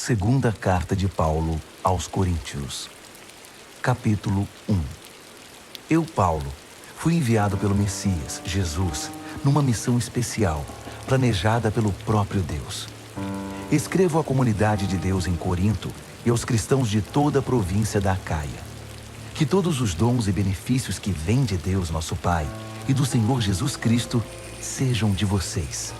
Segunda carta de Paulo aos Coríntios. Capítulo 1. Eu, Paulo, fui enviado pelo Messias, Jesus, numa missão especial, planejada pelo próprio Deus. Escrevo à comunidade de Deus em Corinto e aos cristãos de toda a província da Acaia. Que todos os dons e benefícios que vêm de Deus, nosso Pai, e do Senhor Jesus Cristo, sejam de vocês.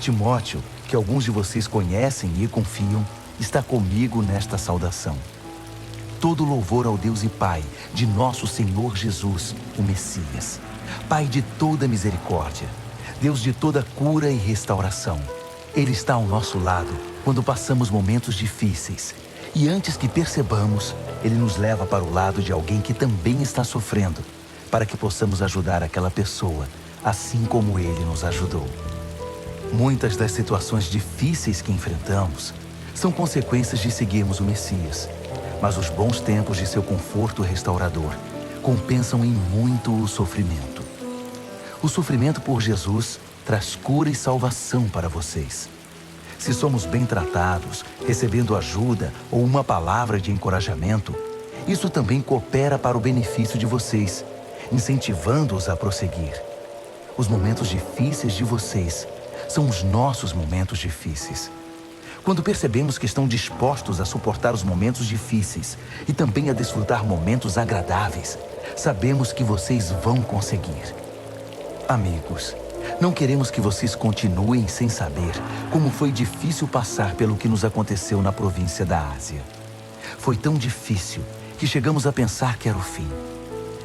Timóteo, que alguns de vocês conhecem e confiam, está comigo nesta saudação. Todo louvor ao Deus e Pai de nosso Senhor Jesus, o Messias, Pai de toda misericórdia, Deus de toda cura e restauração. Ele está ao nosso lado quando passamos momentos difíceis, e antes que percebamos, Ele nos leva para o lado de alguém que também está sofrendo, para que possamos ajudar aquela pessoa, assim como Ele nos ajudou. Muitas das situações difíceis que enfrentamos são consequências de seguirmos o Messias, mas os bons tempos de seu conforto restaurador compensam em muito o sofrimento. O sofrimento por Jesus traz cura e salvação para vocês. Se somos bem tratados, recebendo ajuda ou uma palavra de encorajamento, isso também coopera para o benefício de vocês, incentivando-os a prosseguir. Os momentos difíceis de vocês são os nossos momentos difíceis. Quando percebemos que estão dispostos a suportar os momentos difíceis e também a desfrutar momentos agradáveis, sabemos que vocês vão conseguir. Amigos, não queremos que vocês continuem sem saber como foi difícil passar pelo que nos aconteceu na província da Ásia. Foi tão difícil que chegamos a pensar que era o fim.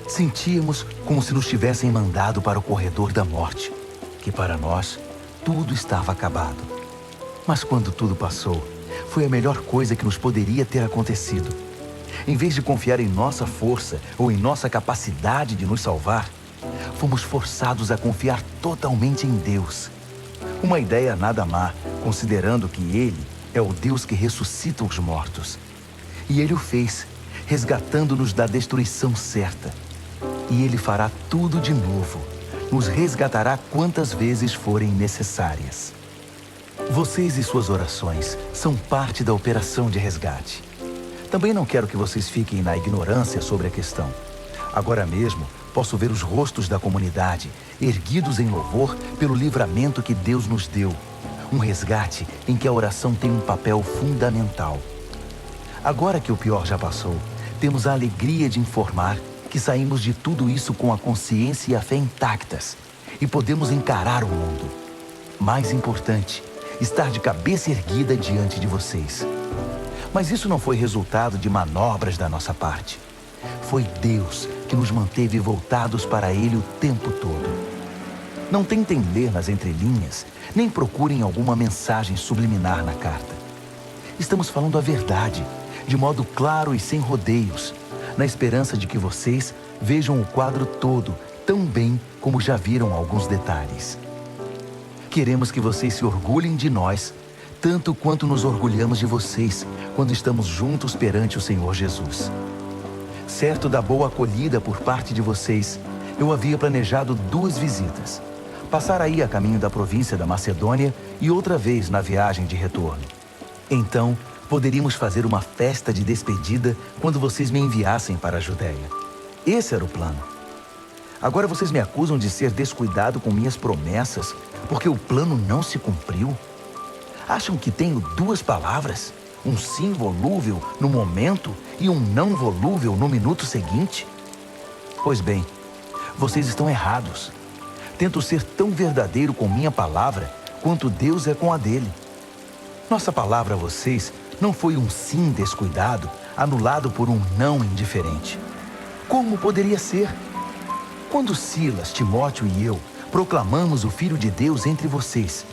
Sentíamos como se nos tivessem mandado para o corredor da morte, que para nós tudo estava acabado. Mas quando tudo passou, foi a melhor coisa que nos poderia ter acontecido. Em vez de confiar em nossa força ou em nossa capacidade de nos salvar, fomos forçados a confiar totalmente em Deus. Uma ideia nada má, considerando que Ele é o Deus que ressuscita os mortos. E Ele o fez, resgatando-nos da destruição certa. E Ele fará tudo de novo. Nos resgatará quantas vezes forem necessárias. Vocês e suas orações são parte da operação de resgate. Também não quero que vocês fiquem na ignorância sobre a questão. Agora mesmo, posso ver os rostos da comunidade erguidos em louvor pelo livramento que Deus nos deu. Um resgate em que a oração tem um papel fundamental. Agora que o pior já passou, temos a alegria de informar que saímos de tudo isso com a consciência e a fé intactas e podemos encarar o mundo. Mais importante, estar de cabeça erguida diante de vocês. Mas isso não foi resultado de manobras da nossa parte. Foi Deus que nos manteve voltados para Ele o tempo todo. Não tentem ler nas entrelinhas, nem procurem alguma mensagem subliminar na carta. Estamos falando a verdade, de modo claro e sem rodeios, na esperança de que vocês vejam o quadro todo tão bem como já viram alguns detalhes. Queremos que vocês se orgulhem de nós, tanto quanto nos orgulhamos de vocês quando estamos juntos perante o Senhor Jesus. Certo da boa acolhida por parte de vocês, eu havia planejado 2 visitas. Passar aí a caminho da província da Macedônia e outra vez na viagem de retorno. Então, poderíamos fazer uma festa de despedida quando vocês me enviassem para a Judéia. Esse era o plano. Agora vocês me acusam de ser descuidado com minhas promessas porque o plano não se cumpriu? Acham que tenho 2 palavras? Um sim volúvel no momento e um não volúvel no minuto seguinte? Pois bem, vocês estão errados. Tento ser tão verdadeiro com minha palavra quanto Deus é com a dele. Nossa palavra a vocês não foi um sim descuidado, anulado por um não indiferente. Como poderia ser? Quando Silas, Timóteo e eu proclamamos o Filho de Deus entre vocês,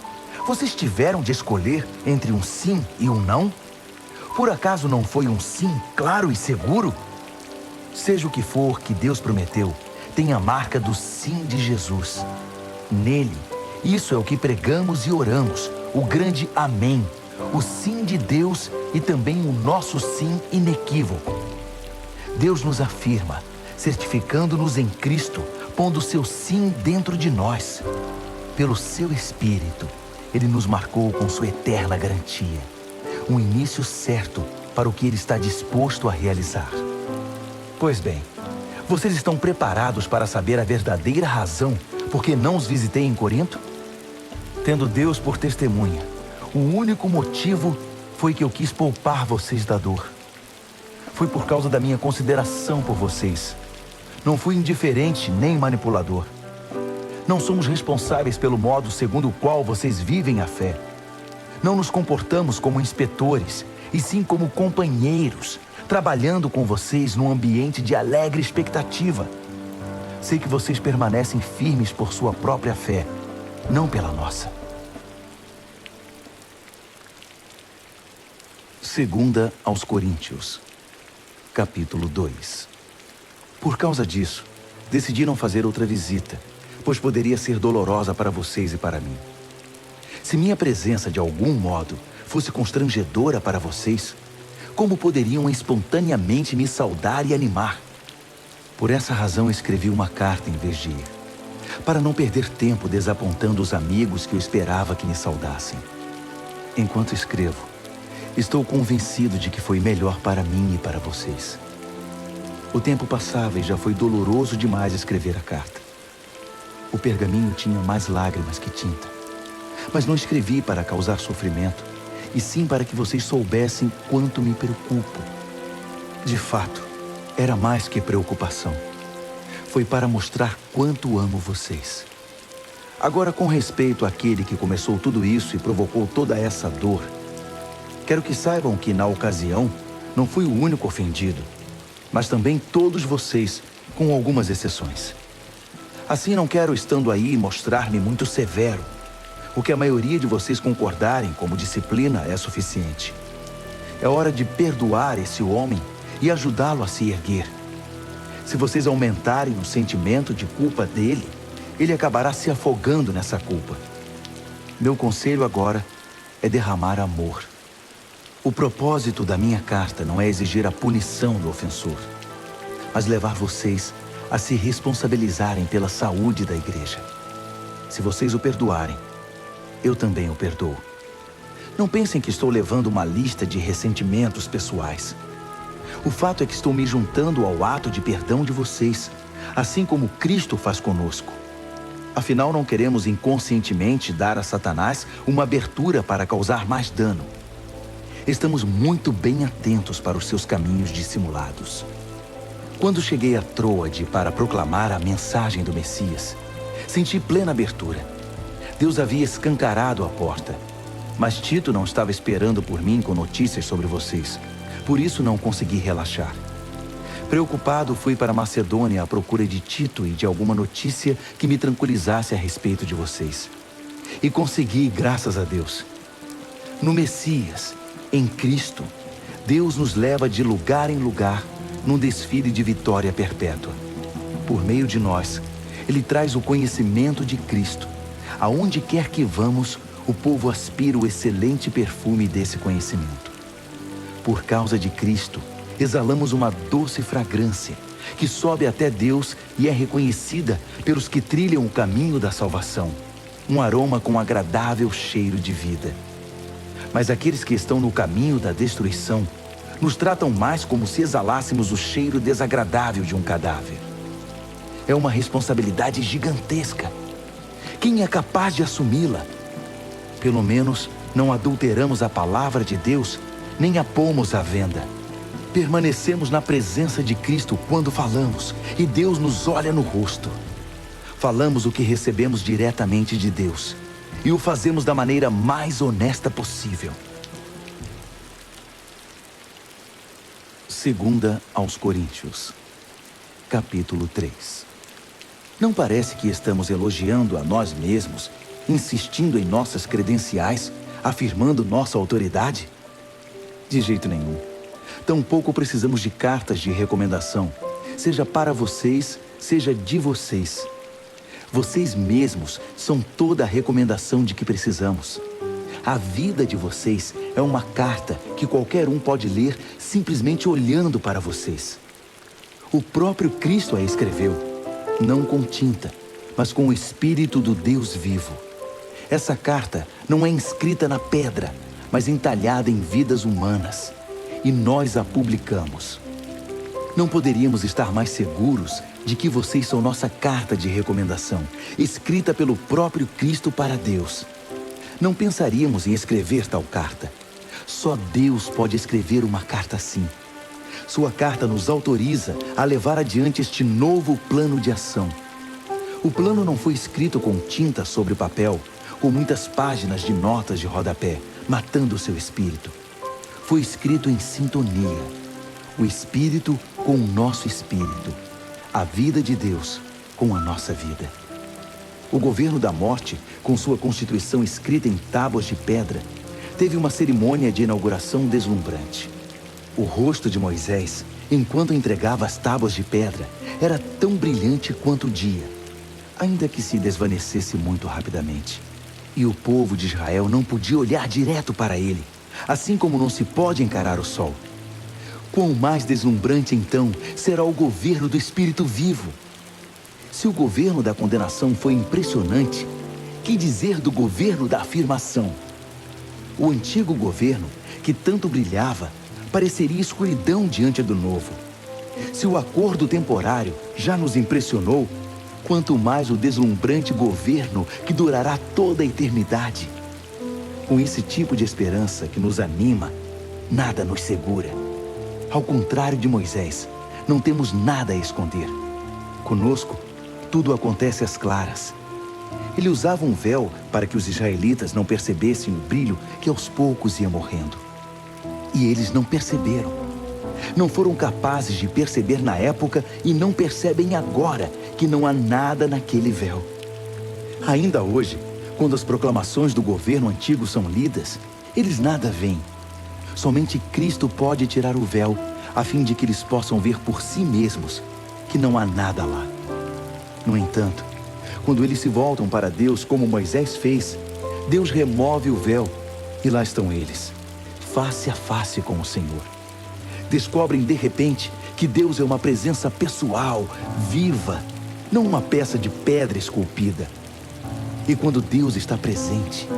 vocês tiveram de escolher entre um sim e um não? Por acaso não foi um sim claro e seguro? Seja o que for que Deus prometeu, tem a marca do sim de Jesus. Nele, isso é o que pregamos e oramos, o grande amém, o sim de Deus e também o nosso sim inequívoco. Deus nos afirma, certificando-nos em Cristo, pondo seu sim dentro de nós. Pelo seu Espírito, Ele nos marcou com sua eterna garantia. um início certo para o que Ele está disposto a realizar. Pois bem, vocês estão preparados para saber a verdadeira razão por que não os visitei em Corinto? Tendo Deus por testemunha, o único motivo foi que eu quis poupar vocês da dor. Foi por causa da minha consideração por vocês. Não fui indiferente nem manipulador. Não somos responsáveis pelo modo segundo o qual vocês vivem a fé. Não nos comportamos como inspetores, e sim como companheiros, trabalhando com vocês num ambiente de alegre expectativa. Sei que vocês permanecem firmes por sua própria fé, não pela nossa. Segunda aos Coríntios, capítulo 2. Por causa disso, decidiram fazer outra visita, pois poderia ser dolorosa para vocês e para mim. Se minha presença de algum modo fosse constrangedora para vocês, como poderiam espontaneamente me saudar e animar? Por essa razão escrevi uma carta em vez de ir, para não perder tempo desapontando os amigos que eu esperava que me saudassem. Enquanto escrevo, estou convencido de que foi melhor para mim e para vocês. O tempo passava e já foi doloroso demais escrever a carta. O pergaminho tinha mais lágrimas que tinta, mas não escrevi para causar sofrimento, e sim para que vocês soubessem quanto me preocupo. De fato, era mais que preocupação. Foi para mostrar quanto amo vocês. Agora, com respeito àquele que começou tudo isso e provocou toda essa dor, quero que saibam que, na ocasião, não fui o único ofendido, mas também todos vocês, com algumas exceções. Assim, não quero, estando aí, mostrar-me muito severo. O que a maioria de vocês concordarem como disciplina é suficiente. É hora de perdoar esse homem e ajudá-lo a se erguer. Se vocês aumentarem o sentimento de culpa dele, ele acabará se afogando nessa culpa. Meu conselho agora é derramar amor. O propósito da minha carta não é exigir a punição do ofensor, mas levar vocês a se responsabilizarem pela saúde da igreja. Se vocês o perdoarem, eu também o perdoo. Não pensem que estou levando uma lista de ressentimentos pessoais. O fato é que estou me juntando ao ato de perdão de vocês, assim como Cristo faz conosco. Afinal, não queremos inconscientemente dar a Satanás uma abertura para causar mais dano. Estamos muito bem atentos para os seus caminhos dissimulados. Quando cheguei a Troade para proclamar a mensagem do Messias, senti plena abertura. Deus havia escancarado a porta, mas Tito não estava esperando por mim com notícias sobre vocês. Por isso não consegui relaxar. Preocupado, fui para Macedônia à procura de Tito e de alguma notícia que me tranquilizasse a respeito de vocês. E consegui, graças a Deus. No Messias, em Cristo, Deus nos leva de lugar em lugar num desfile de vitória perpétua. Por meio de nós, Ele traz o conhecimento de Cristo. Aonde quer que vamos, o povo aspira o excelente perfume desse conhecimento. Por causa de Cristo, exalamos uma doce fragrância que sobe até Deus e é reconhecida pelos que trilham o caminho da salvação. Um aroma com agradável cheiro de vida. Mas aqueles que estão no caminho da destruição nos tratam mais como se exalássemos o cheiro desagradável de um cadáver. É uma responsabilidade gigantesca. Quem é capaz de assumi-la? Pelo menos não adulteramos a palavra de Deus, nem a pomos à venda. Permanecemos na presença de Cristo quando falamos, e Deus nos olha no rosto. Falamos o que recebemos diretamente de Deus, e o fazemos da maneira mais honesta possível. Segunda aos Coríntios, capítulo 3. Não parece que estamos elogiando a nós mesmos, insistindo em nossas credenciais, afirmando nossa autoridade? De jeito nenhum. Tampouco precisamos de cartas de recomendação, seja para vocês, seja de vocês. Vocês mesmos são toda a recomendação de que precisamos. A vida de vocês é uma carta que qualquer um pode ler simplesmente olhando para vocês. O próprio Cristo a escreveu. Não com tinta, mas com o Espírito do Deus vivo. Essa carta não é inscrita na pedra, mas entalhada em vidas humanas, e nós a publicamos. Não poderíamos estar mais seguros de que vocês são nossa carta de recomendação, escrita pelo próprio Cristo para Deus. Não pensaríamos em escrever tal carta. Só Deus pode escrever uma carta assim. Sua carta nos autoriza a levar adiante este novo plano de ação. O plano não foi escrito com tinta sobre papel, com muitas páginas de notas de rodapé, matando o seu espírito. Foi escrito em sintonia. O espírito com o nosso espírito. A vida de Deus com a nossa vida. O governo da morte, com sua constituição escrita em tábuas de pedra, teve uma cerimônia de inauguração deslumbrante. O rosto de Moisés, enquanto entregava as tábuas de pedra, era tão brilhante quanto o dia, ainda que se desvanecesse muito rapidamente. E o povo de Israel não podia olhar direto para ele, assim como não se pode encarar o sol. Quão mais deslumbrante, então, será o governo do Espírito vivo? Se o governo da condenação foi impressionante, que dizer do governo da afirmação? O antigo governo, que tanto brilhava, pareceria escuridão diante do novo. Se o acordo temporário já nos impressionou, quanto mais o deslumbrante governo que durará toda a eternidade. Com esse tipo de esperança que nos anima, nada nos segura. Ao contrário de Moisés, não temos nada a esconder. Conosco, tudo acontece às claras. Ele usava um véu para que os israelitas não percebessem o brilho que aos poucos ia morrendo. E eles não perceberam. Não foram capazes de perceber na época e não percebem agora que não há nada naquele véu. Ainda hoje, quando as proclamações do governo antigo são lidas, eles nada veem. Somente Cristo pode tirar o véu, a fim de que eles possam ver por si mesmos que não há nada lá. No entanto, quando eles se voltam para Deus como Moisés fez, Deus remove o véu e lá estão eles, face a face com o Senhor. Descobrem de repente que Deus é uma presença pessoal, viva, não uma peça de pedra esculpida. E quando Deus está presente,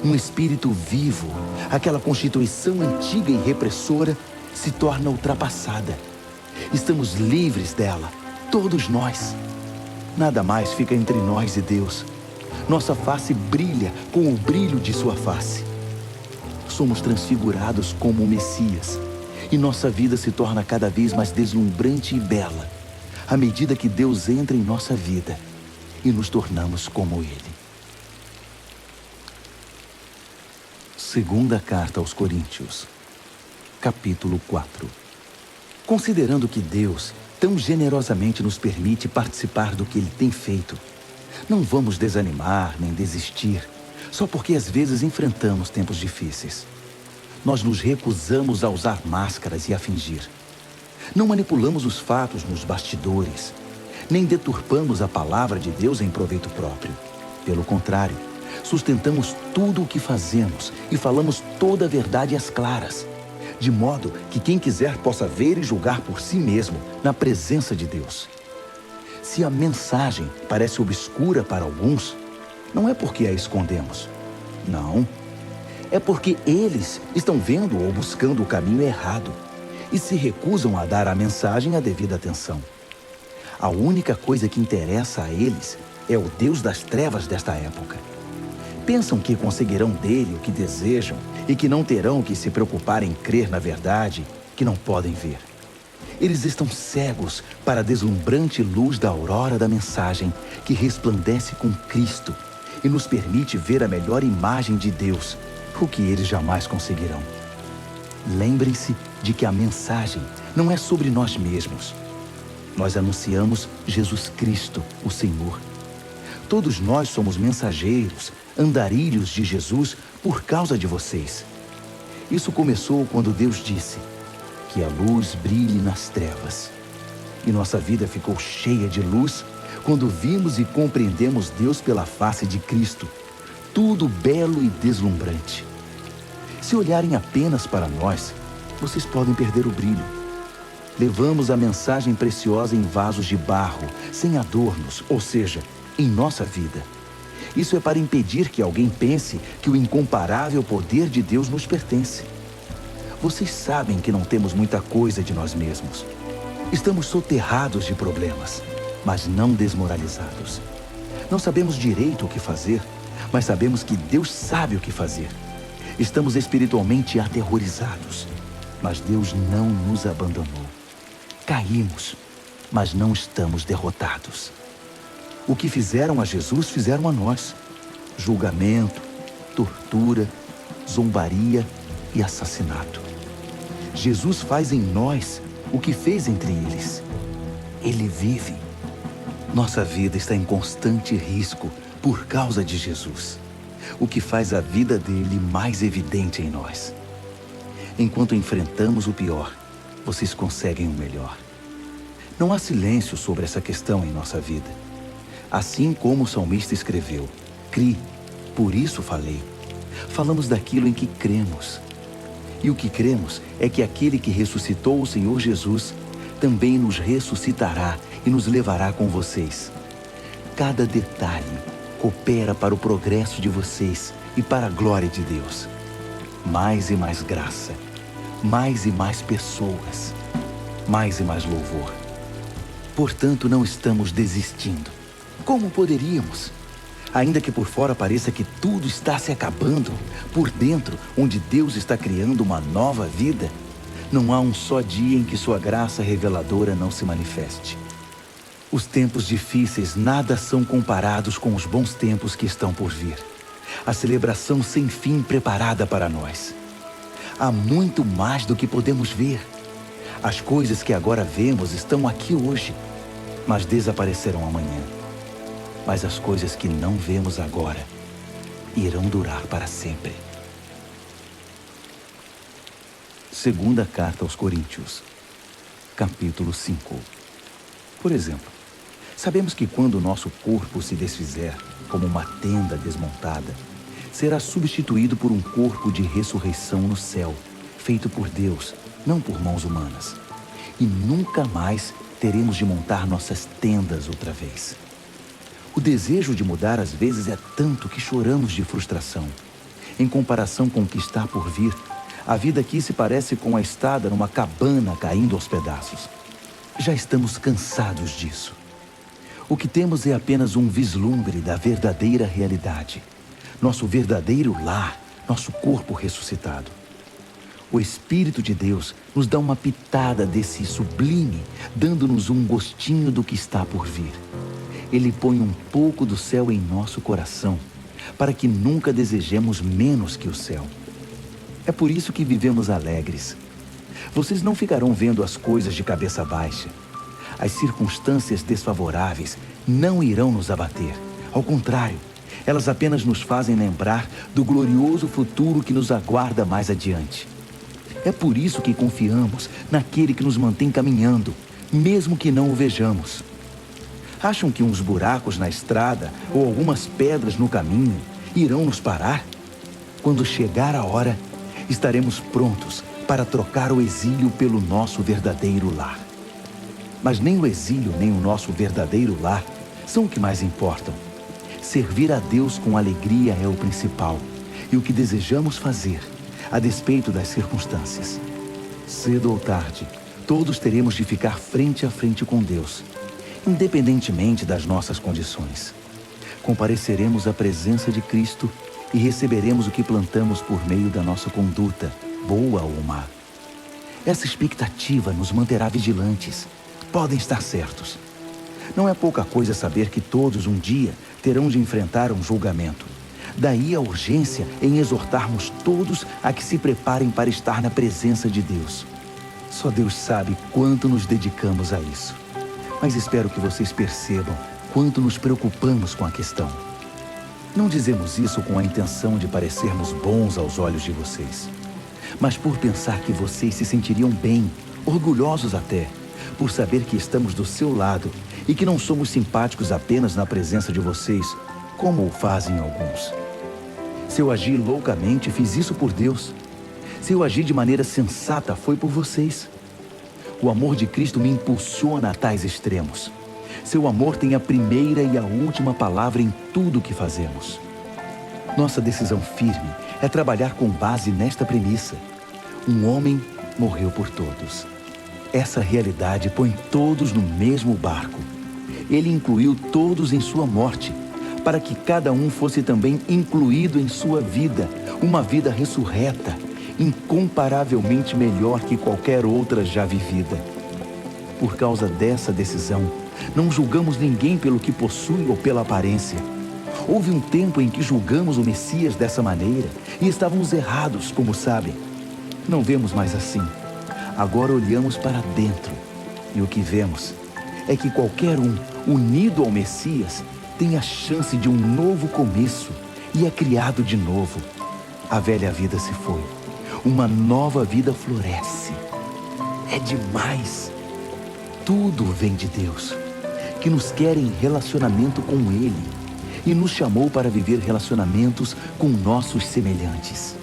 um espírito vivo, aquela constituição antiga e repressora, se torna ultrapassada. Estamos livres dela, todos nós. Nada mais fica entre nós e Deus. Nossa face brilha com o brilho de sua face. Somos transfigurados como o Messias, e nossa vida se torna cada vez mais deslumbrante e bela, à medida que Deus entra em nossa vida e nos tornamos como Ele. Segunda carta aos Coríntios, capítulo 4. Considerando que Deus tão generosamente nos permite participar do que Ele tem feito, não vamos desanimar nem desistir, só porque às vezes enfrentamos tempos difíceis. Nós nos recusamos a usar máscaras e a fingir. Não manipulamos os fatos nos bastidores, nem deturpamos a palavra de Deus em proveito próprio. Pelo contrário, sustentamos tudo o que fazemos e falamos toda a verdade às claras, de modo que quem quiser possa ver e julgar por si mesmo na presença de Deus. Se a mensagem parece obscura para alguns, não é porque a escondemos. Não. É porque eles estão vendo ou buscando o caminho errado e se recusam a dar à mensagem a devida atenção. A única coisa que interessa a eles é o Deus das trevas desta época. Pensam que conseguirão dele o que desejam e que não terão que se preocupar em crer na verdade que não podem ver. Eles estão cegos para a deslumbrante luz da aurora da mensagem que resplandece com Cristo e nos permite ver a melhor imagem de Deus, o que eles jamais conseguirão. Lembrem-se de que a mensagem não é sobre nós mesmos. Nós anunciamos Jesus Cristo, o Senhor. Todos nós somos mensageiros, andarilhos de Jesus por causa de vocês. Isso começou quando Deus disse que a luz brilhe nas trevas. E nossa vida ficou cheia de luz quando vimos e compreendemos Deus pela face de Cristo, tudo belo e deslumbrante. Se olharem apenas para nós, vocês podem perder o brilho. Levamos a mensagem preciosa em vasos de barro, sem adornos, ou seja, em nossa vida. Isso é para impedir que alguém pense que o incomparável poder de Deus nos pertence. Vocês sabem que não temos muita coisa de nós mesmos. Estamos soterrados de problemas, mas não desmoralizados. Não sabemos direito o que fazer, mas sabemos que Deus sabe o que fazer. Estamos espiritualmente aterrorizados, mas Deus não nos abandonou. Caímos, mas não estamos derrotados. O que fizeram a Jesus, fizeram a nós. Julgamento, tortura, zombaria e assassinato. Jesus faz em nós o que fez entre eles. Ele vive. Nossa vida está em constante risco por causa de Jesus, o que faz a vida dele mais evidente em nós. Enquanto enfrentamos o pior, vocês conseguem o melhor. Não há silêncio sobre essa questão em nossa vida. Assim como o salmista escreveu, "Cri, por isso falei." Falamos daquilo em que cremos. E o que cremos é que aquele que ressuscitou o Senhor Jesus também nos ressuscitará e nos levará com vocês. Cada detalhe coopera para o progresso de vocês e para a glória de Deus. Mais e mais graça, mais e mais pessoas, mais e mais louvor. Portanto, não estamos desistindo. Como poderíamos? Ainda que por fora pareça que tudo está se acabando, por dentro, onde Deus está criando uma nova vida, não há um só dia em que sua graça reveladora não se manifeste. Os tempos difíceis nada são comparados com os bons tempos que estão por vir. A celebração sem fim preparada para nós. Há muito mais do que podemos ver. As coisas que agora vemos estão aqui hoje, mas desaparecerão amanhã. Mas as coisas que não vemos agora irão durar para sempre. Segunda carta aos Coríntios, capítulo 5. Por exemplo, sabemos que quando o nosso corpo se desfizer, como uma tenda desmontada, será substituído por um corpo de ressurreição no céu, feito por Deus, não por mãos humanas. E nunca mais teremos de montar nossas tendas outra vez. O desejo de mudar às vezes é tanto que choramos de frustração. Em comparação com o que está por vir, a vida aqui se parece com a estada numa cabana caindo aos pedaços. Já estamos cansados disso. O que temos é apenas um vislumbre da verdadeira realidade. Nosso verdadeiro lar, nosso corpo ressuscitado. O Espírito de Deus nos dá uma pitada desse sublime, dando-nos um gostinho do que está por vir. Ele põe um pouco do céu em nosso coração, para que nunca desejemos menos que o céu. É por isso que vivemos alegres. Vocês não ficarão vendo as coisas de cabeça baixa. As circunstâncias desfavoráveis não irão nos abater. Ao contrário, elas apenas nos fazem lembrar do glorioso futuro que nos aguarda mais adiante. É por isso que confiamos naquele que nos mantém caminhando, mesmo que não o vejamos. Acham que uns buracos na estrada ou algumas pedras no caminho irão nos parar? Quando chegar a hora, estaremos prontos para trocar o exílio pelo nosso verdadeiro lar. Mas nem o exílio nem o nosso verdadeiro lar são o que mais importam. Servir a Deus com alegria é o principal e o que desejamos fazer, a despeito das circunstâncias. Cedo ou tarde, todos teremos de ficar frente a frente com Deus, independentemente das nossas condições. Compareceremos à presença de Cristo e receberemos o que plantamos por meio da nossa conduta, boa ou má. Essa expectativa nos manterá vigilantes. Podem estar certos. Não é pouca coisa saber que todos um dia terão de enfrentar um julgamento. Daí a urgência em exortarmos todos a que se preparem para estar na presença de Deus. Só Deus sabe quanto nos dedicamos a isso. Mas espero que vocês percebam quanto nos preocupamos com a questão. Não dizemos isso com a intenção de parecermos bons aos olhos de vocês, mas por pensar que vocês se sentiriam bem, orgulhosos até, por saber que estamos do seu lado e que não somos simpáticos apenas na presença de vocês, como o fazem alguns. Se eu agi loucamente, fiz isso por Deus. Se eu agi de maneira sensata, foi por vocês. O amor de Cristo me impulsiona a tais extremos. Seu amor tem a primeira e a última palavra em tudo o que fazemos. Nossa decisão firme é trabalhar com base nesta premissa: um homem morreu por todos. Essa realidade põe todos no mesmo barco. Ele incluiu todos em sua morte, para que cada um fosse também incluído em sua vida, uma vida ressurreta, incomparavelmente melhor que qualquer outra já vivida. Por causa dessa decisão, não julgamos ninguém pelo que possui ou pela aparência. Houve um tempo em que julgamos o Messias dessa maneira e estávamos errados, como sabem. Não vemos mais assim. Agora olhamos para dentro e o que vemos é que qualquer um unido ao Messias tem a chance de um novo começo e é criado de novo. A velha vida se foi. Uma nova vida floresce. É demais. Tudo vem de Deus, que nos quer em relacionamento com Ele e nos chamou para viver relacionamentos com nossos semelhantes.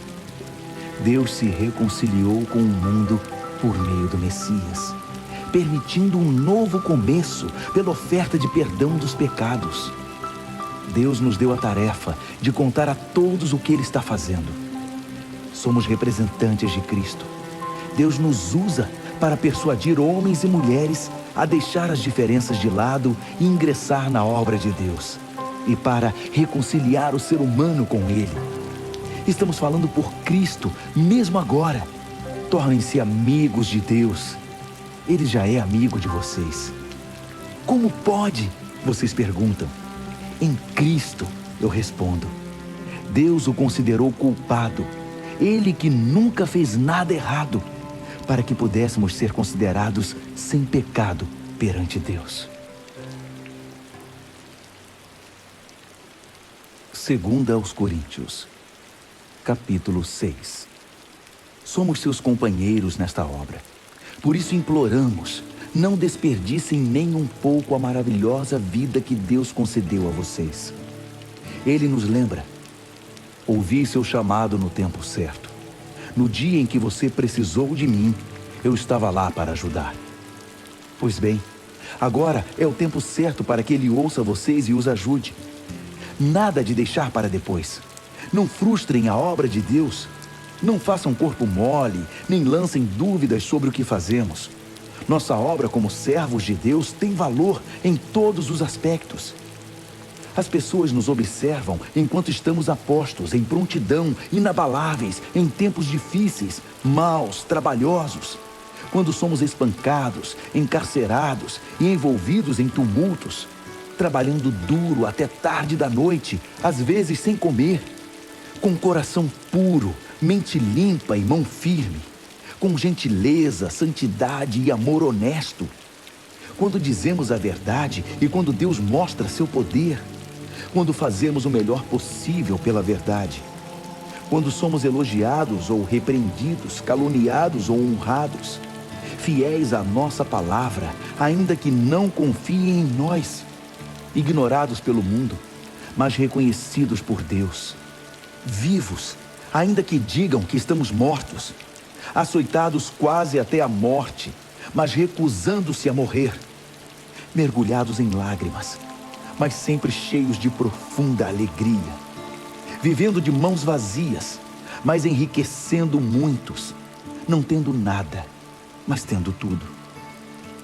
Deus se reconciliou com o mundo por meio do Messias, permitindo um novo começo pela oferta de perdão dos pecados. Deus nos deu a tarefa de contar a todos o que Ele está fazendo. Somos representantes de Cristo. Deus nos usa para persuadir homens e mulheres a deixar as diferenças de lado e ingressar na obra de Deus, e para reconciliar o ser humano com Ele. Estamos falando por Cristo, mesmo agora. Tornem-se amigos de Deus. Ele já é amigo de vocês. Como pode? Vocês perguntam. Em Cristo, eu respondo. Deus o considerou culpado. Ele que nunca fez nada errado, para que pudéssemos ser considerados sem pecado perante Deus. 2 aos Coríntios, capítulo 6. Somos seus companheiros nesta obra. Por isso imploramos, não desperdicem nem um pouco a maravilhosa vida que Deus concedeu a vocês. Ele nos lembra: ouvi seu chamado no tempo certo. No dia em que você precisou de mim, eu estava lá para ajudar. Pois bem, agora é o tempo certo para que Ele ouça vocês e os ajude. Nada de deixar para depois. Não frustrem a obra de Deus. Não façam corpo mole, nem lancem dúvidas sobre o que fazemos. Nossa obra como servos de Deus tem valor em todos os aspectos. As pessoas nos observam enquanto estamos apostos, em prontidão, inabaláveis, em tempos difíceis, maus, trabalhosos. Quando somos espancados, encarcerados e envolvidos em tumultos, trabalhando duro até tarde da noite, às vezes sem comer, com coração puro, mente limpa e mão firme, com gentileza, santidade e amor honesto. Quando dizemos a verdade e quando Deus mostra seu poder, quando fazemos o melhor possível pela verdade, quando somos elogiados ou repreendidos, caluniados ou honrados, fiéis à nossa palavra, ainda que não confiem em nós, ignorados pelo mundo, mas reconhecidos por Deus, vivos, ainda que digam que estamos mortos, açoitados quase até a morte, mas recusando-se a morrer, mergulhados em lágrimas, mas sempre cheios de profunda alegria, vivendo de mãos vazias, mas enriquecendo muitos, não tendo nada, mas tendo tudo.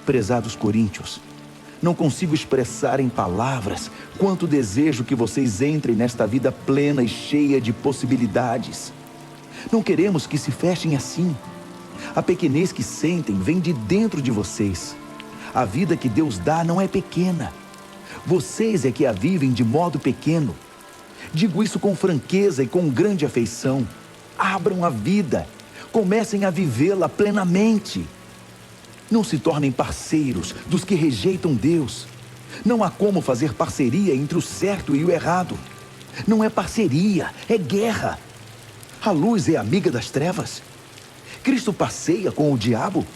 Prezados coríntios, não consigo expressar em palavras quanto desejo que vocês entrem nesta vida plena e cheia de possibilidades. Não queremos que se fechem assim. A pequenez que sentem vem de dentro de vocês. A vida que Deus dá não é pequena. Vocês é que a vivem de modo pequeno. Digo isso com franqueza e com grande afeição. Abram a vida. Comecem a vivê-la plenamente. Não se tornem parceiros dos que rejeitam Deus. Não há como fazer parceria entre o certo e o errado. Não é parceria, é guerra. A luz é amiga das trevas. Cristo passeia com o diabo.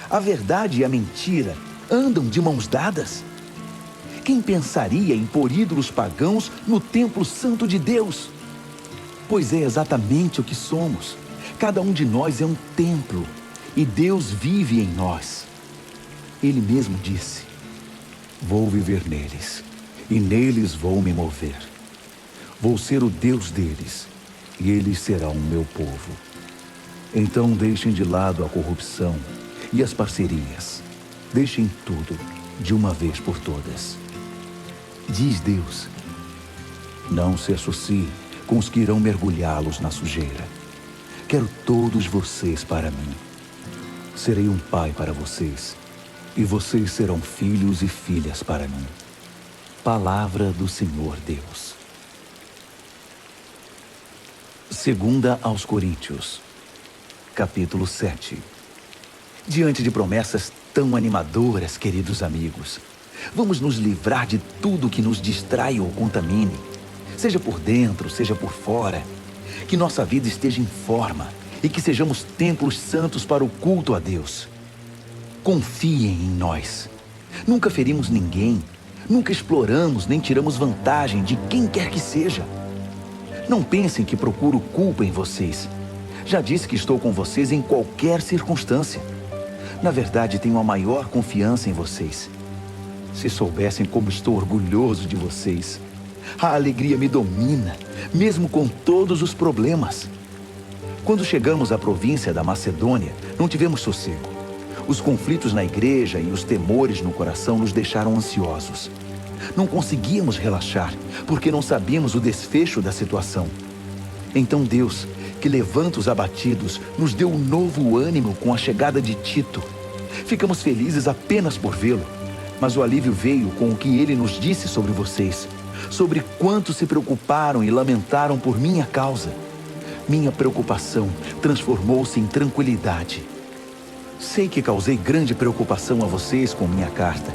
A verdade e a mentira andam de mãos dadas. Quem pensaria em pôr ídolos pagãos no templo santo de Deus? Pois é exatamente o que somos. Cada um de nós é um templo. E Deus vive em nós. Ele mesmo disse: Vou viver neles, e neles vou me mover. Vou ser o Deus deles, e eles serão o meu povo. Então deixem de lado a corrupção e as parcerias. Deixem tudo, de uma vez por todas. Diz Deus: não se associe com os que irão mergulhá-los na sujeira. Quero todos vocês para mim. Serei um pai para vocês, e vocês serão filhos e filhas para mim. Palavra do Senhor Deus. 2 aos Coríntios, capítulo 7. Diante de promessas tão animadoras, queridos amigos, vamos nos livrar de tudo que nos distrai ou contamine, seja por dentro, seja por fora. Que nossa vida esteja em forma e que sejamos templos santos para o culto a Deus. Confiem em nós. Nunca ferimos ninguém, nunca exploramos nem tiramos vantagem de quem quer que seja. Não pensem que procuro culpa em vocês. Já disse que estou com vocês em qualquer circunstância. Na verdade, tenho a maior confiança em vocês. Se soubessem como estou orgulhoso de vocês. A alegria me domina, mesmo com todos os problemas. Quando chegamos à província da Macedônia, não tivemos sossego. Os conflitos na igreja e os temores no coração nos deixaram ansiosos. Não conseguíamos relaxar, porque não sabíamos o desfecho da situação. Então Deus, que levanta os abatidos, nos deu um novo ânimo com a chegada de Tito. Ficamos felizes apenas por vê-lo, mas o alívio veio com o que ele nos disse sobre vocês, sobre quanto se preocuparam e lamentaram por minha causa. Minha preocupação transformou-se em tranquilidade. Sei que causei grande preocupação a vocês com minha carta.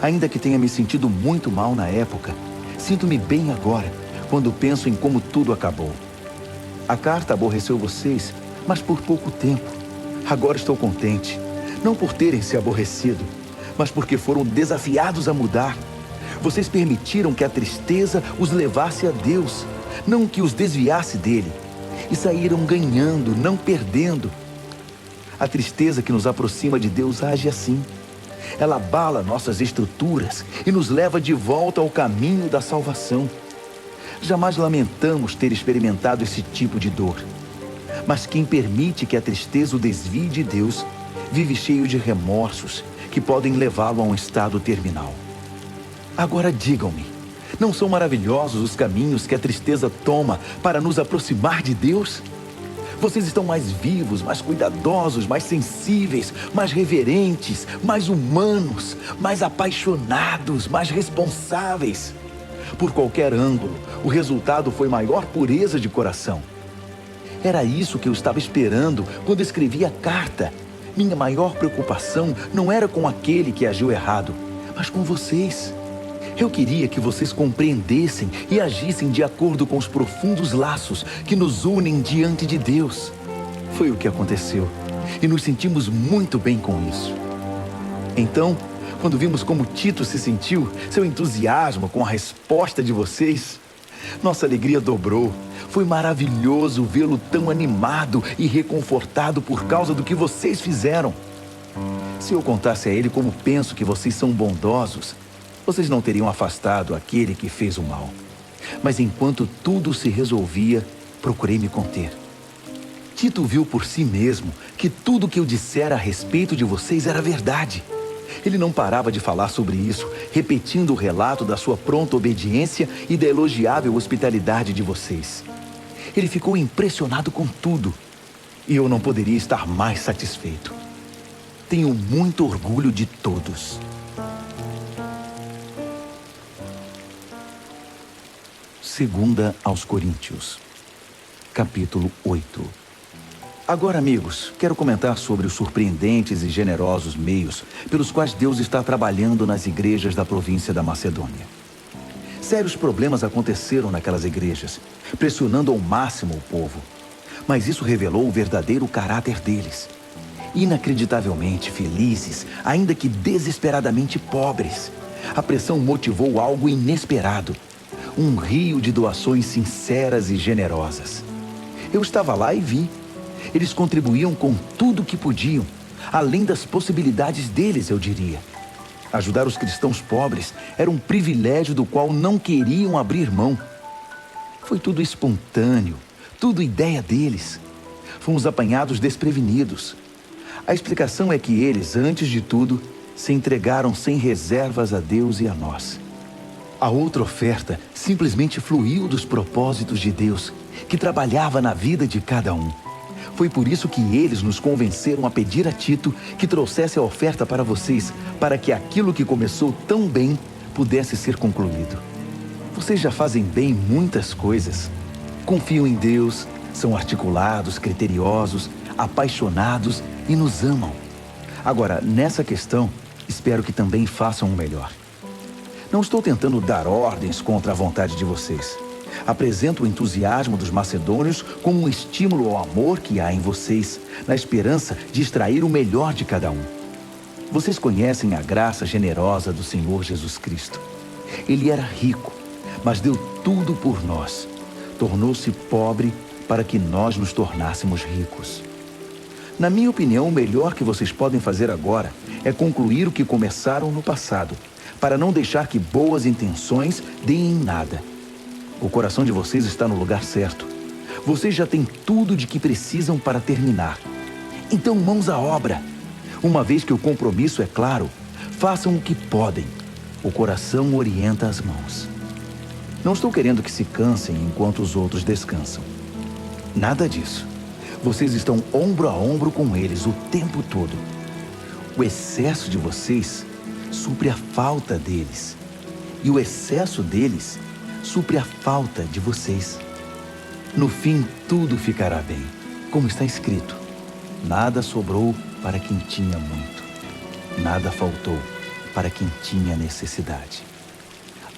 Ainda que tenha me sentido muito mal na época, sinto-me bem agora, quando penso em como tudo acabou. A carta aborreceu vocês, mas por pouco tempo. Agora estou contente, não por terem se aborrecido, mas porque foram desafiados a mudar. Vocês permitiram que a tristeza os levasse a Deus, não que os desviasse dele. E saíram ganhando, não perdendo. A tristeza que nos aproxima de Deus age assim. Ela abala nossas estruturas e nos leva de volta ao caminho da salvação. Jamais lamentamos ter experimentado esse tipo de dor. Mas quem permite que a tristeza o desvie de Deus, vive cheio de remorsos que podem levá-lo a um estado terminal. Agora digam-me, não são maravilhosos os caminhos que a tristeza toma para nos aproximar de Deus? Vocês estão mais vivos, mais cuidadosos, mais sensíveis, mais reverentes, mais humanos, mais apaixonados, mais responsáveis. Por qualquer ângulo, o resultado foi maior pureza de coração. Era isso que eu estava esperando quando escrevi a carta. Minha maior preocupação não era com aquele que agiu errado, mas com vocês. Eu queria que vocês compreendessem e agissem de acordo com os profundos laços que nos unem diante de Deus. Foi o que aconteceu, e nos sentimos muito bem com isso. Então, quando vimos como Tito se sentiu, seu entusiasmo com a resposta de vocês, nossa alegria dobrou. Foi maravilhoso vê-lo tão animado e reconfortado por causa do que vocês fizeram. Se eu contasse a ele como penso que vocês são bondosos, vocês não teriam afastado aquele que fez o mal. Mas enquanto tudo se resolvia, procurei me conter. Tito viu por si mesmo que tudo que eu dissera a respeito de vocês era verdade. Ele não parava de falar sobre isso, repetindo o relato da sua pronta obediência e da elogiável hospitalidade de vocês. Ele ficou impressionado com tudo, e eu não poderia estar mais satisfeito. Tenho muito orgulho de todos. Segunda aos Coríntios, capítulo 8. Agora, amigos, quero comentar sobre os surpreendentes e generosos meios pelos quais Deus está trabalhando nas igrejas da província da Macedônia. Sérios problemas aconteceram naquelas igrejas, pressionando ao máximo o povo. Mas isso revelou o verdadeiro caráter deles. Inacreditavelmente felizes, ainda que desesperadamente pobres. A pressão motivou algo inesperado. Um rio de doações sinceras e generosas. Eu estava lá e vi. Eles contribuíam com tudo o que podiam, além das possibilidades deles, eu diria. Ajudar os cristãos pobres era um privilégio do qual não queriam abrir mão. Foi tudo espontâneo, tudo ideia deles. Fomos apanhados desprevenidos. A explicação é que eles, antes de tudo, se entregaram sem reservas a Deus e a nós. A outra oferta simplesmente fluiu dos propósitos de Deus, que trabalhava na vida de cada um. Foi por isso que eles nos convenceram a pedir a Tito que trouxesse a oferta para vocês, para que aquilo que começou tão bem pudesse ser concluído. Vocês já fazem bem muitas coisas. Confiam em Deus, são articulados, criteriosos, apaixonados e nos amam. Agora, nessa questão, espero que também façam o melhor. Não estou tentando dar ordens contra a vontade de vocês. Apresento o entusiasmo dos macedônios como um estímulo ao amor que há em vocês, na esperança de extrair o melhor de cada um. Vocês conhecem a graça generosa do Senhor Jesus Cristo. Ele era rico, mas deu tudo por nós. Tornou-se pobre para que nós nos tornássemos ricos. Na minha opinião, o melhor que vocês podem fazer agora é concluir o que começaram no passado, para não deixar que boas intenções deem em nada. O coração de vocês está no lugar certo. Vocês já têm tudo de que precisam para terminar. Então, mãos à obra. Uma vez que o compromisso é claro, façam o que podem. O coração orienta as mãos. Não estou querendo que se cansem enquanto os outros descansam. Nada disso. Vocês estão ombro a ombro com eles o tempo todo. O excesso de vocês supre a falta deles. E o excesso deles supre a falta de vocês. No fim, tudo ficará bem, como está escrito. Nada sobrou para quem tinha muito. Nada faltou para quem tinha necessidade.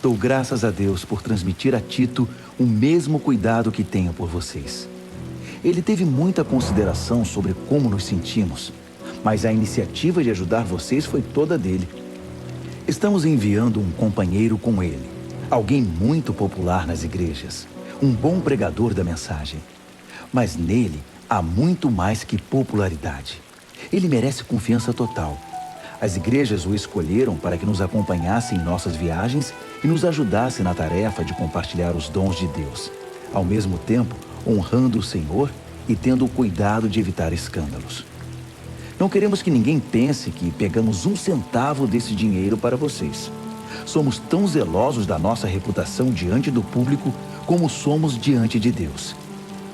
Dou graças a Deus por transmitir a Tito o mesmo cuidado que tenho por vocês. Ele teve muita consideração sobre como nos sentimos, mas a iniciativa de ajudar vocês foi toda dele. Estamos enviando um companheiro com ele, alguém muito popular nas igrejas, um bom pregador da mensagem. Mas nele há muito mais que popularidade. Ele merece confiança total. As igrejas o escolheram para que nos acompanhasse em nossas viagens e nos ajudasse na tarefa de compartilhar os dons de Deus, ao mesmo tempo honrando o Senhor e tendo o cuidado de evitar escândalos. Não queremos que ninguém pense que pegamos um centavo desse dinheiro para vocês. Somos tão zelosos da nossa reputação diante do público como somos diante de Deus.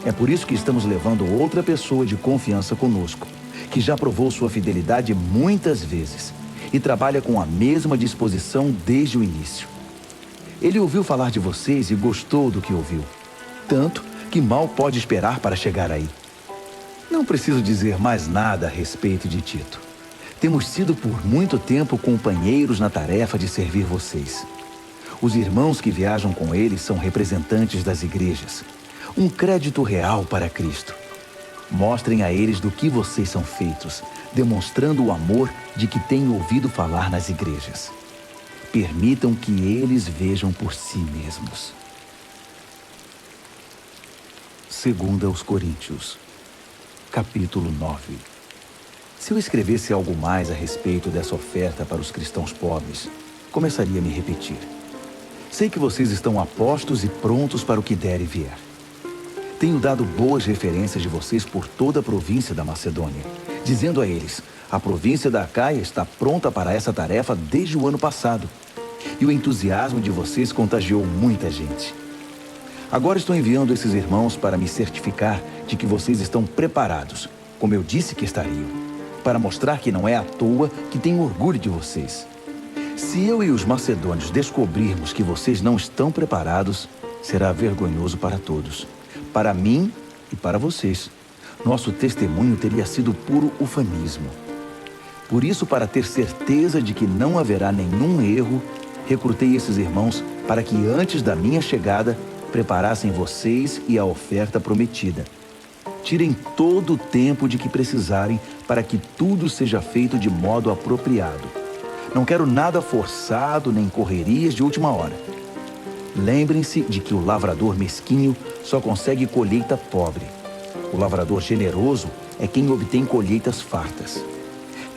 É por isso que estamos levando outra pessoa de confiança conosco, que já provou sua fidelidade muitas vezes e trabalha com a mesma disposição desde o início. Ele ouviu falar de vocês e gostou do que ouviu, tanto que mal pode esperar para chegar aí. Não preciso dizer mais nada a respeito de Tito. Temos sido por muito tempo companheiros na tarefa de servir vocês. Os irmãos que viajam com ele são representantes das igrejas. Um crédito real para Cristo. Mostrem a eles do que vocês são feitos, demonstrando o amor de que têm ouvido falar nas igrejas. Permitam que eles vejam por si mesmos. 2 aos Coríntios, capítulo 9. Se eu escrevesse algo mais a respeito dessa oferta para os cristãos pobres, começaria a me repetir. Sei que vocês estão apostos e prontos para o que der e vier. Tenho dado boas referências de vocês por toda a província da Macedônia, dizendo a eles, a província da Acaia está pronta para essa tarefa desde o ano passado. E o entusiasmo de vocês contagiou muita gente. Agora estou enviando esses irmãos para me certificar de que vocês estão preparados, como eu disse que estariam, para mostrar que não é à toa que tenho orgulho de vocês. Se eu e os macedônios descobrirmos que vocês não estão preparados, será vergonhoso para todos, para mim e para vocês. Nosso testemunho teria sido puro ufanismo. Por isso, para ter certeza de que não haverá nenhum erro, recrutei esses irmãos para que antes da minha chegada preparassem vocês e a oferta prometida. Tirem todo o tempo de que precisarem para que tudo seja feito de modo apropriado. Não quero nada forçado nem correrias de última hora. Lembrem-se de que o lavrador mesquinho só consegue colheita pobre. O lavrador generoso é quem obtém colheitas fartas.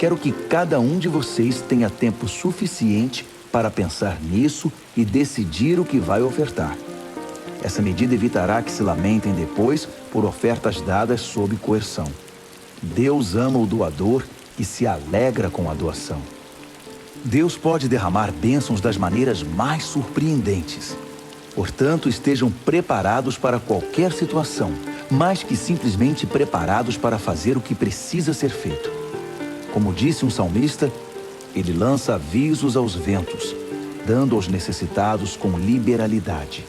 quero que cada um de vocês tenha tempo suficiente para pensar nisso e decidir o que vai ofertar. Essa medida evitará que se lamentem depois por ofertas dadas sob coerção. Deus ama o doador e se alegra com a doação. Deus pode derramar bênçãos das maneiras mais surpreendentes. Portanto, estejam preparados para qualquer situação, mais que simplesmente preparados para fazer o que precisa ser feito. Como disse um salmista, ele lança avisos aos ventos, dando aos necessitados com liberalidade.